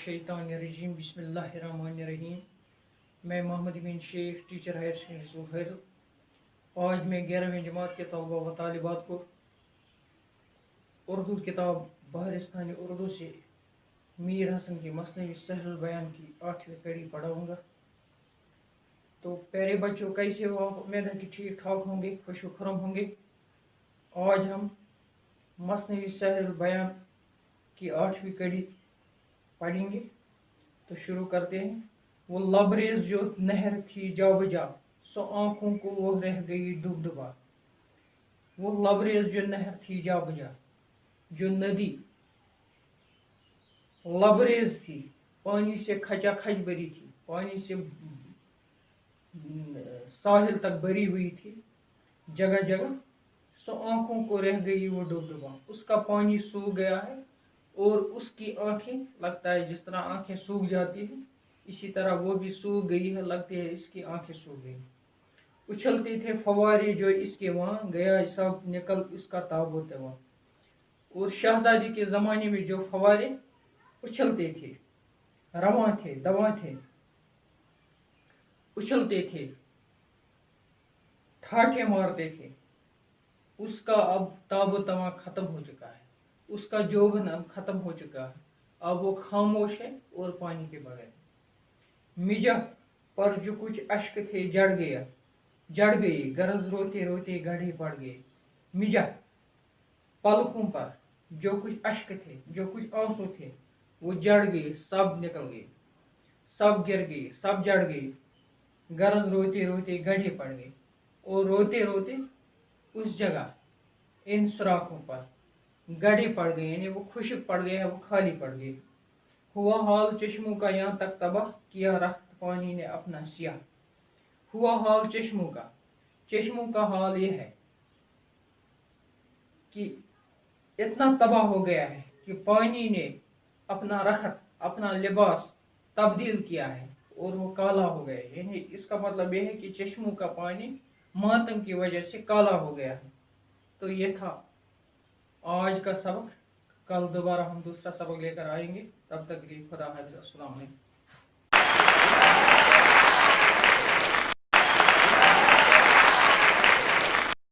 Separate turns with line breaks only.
मिनश्शैतानिर्रजीम बिस्मिल्लाहिर्रहमानिर्रहीम। मैं Mohammad bin Shaikh, teacher higher secondary school Faizal. आज मैं 11वीं जमात के तलबा व तालिबात को उर्दू किताब बहरिस्तान उर्दू से मीर हसन की मसनवी सहरुल बयान की 8वीं कड़ी पढ़ाऊँगा। तो प्यारे बच्चों, कैसे हो आप? उम्मीद है कि ठीक ठाक होंगे, खुश खुरम होंगे। आज हम मसनवी सहरुल बयान की 8वीं कड़ी पढ़ेंगे। तो शुरू करते हैं। वो लबरेज जो नहर थी जा बजा, सो आंखों को वो रह गई डुबडुबा। वो लबरेज जो नहर थी जा बजा, जो नदी लबरेज थी, पानी से खचाखच भरी थी, पानी से साहिल तक भरी हुई थी जगह जगह, सो आंखों को रह गई वो डुबडुबा। उसका पानी सूख गया है और उसकी आंखें, लगता है जिस तरह आंखें सूख जाती हैं इसी तरह वो भी सूख गई है, लगती है इसकी आंखें सूख गई। उछलते थे फवारे जो इसके वहां, गया सब निकल इसका ताबूत वहां। और शहजादी के जमाने में जो फवारे उछलते थे, रवां थे, दवा थे, उछलते थे, ठाठे मारते थे, उसका अब ताबो तवा खत्म हो चुका है, उसका जोबन अब खत्म हो चुका है। अब वो खामोश है और पानी के बगैर। मिजा पर जो कुछ अश्क थे जड़ गया, जड़ गए, गरज रोते रोते गढ़े पड़ गए। मिजा पलकों पर जो कुछ अश्क थे, जो कुछ आंसू थे, वो जड़ गए, सब निकल गए, सब गिर गए, सब जड़ गए। गरज रोते रोते गढ़े पड़ गए, और रोते रोते उस जगह इन सुराखों पर गढ़े पड़ गए, यानी वो खुश्क पड़ गए हैं, वो खाली पड़ गए। हुआ हाल चश्मों का यहाँ तक तबाह, किया रख्त पानी ने अपना सियाह। हुआ हाल चश्मों का हाल ये है कि इतना तबाह हो गया है कि पानी ने अपना रखत, अपना लिबास तब्दील किया है और वो काला हो गया है। यानी इसका मतलब यह है कि चश्मों का पानी मातम की वजह से काला हो गया है। तो ये था आज का सबक। कल दोबारा हम दूसरा सबक लेकर आएंगे। तब तक के लिए खुदा हाफिज़। अस्सलाम वालेकुम।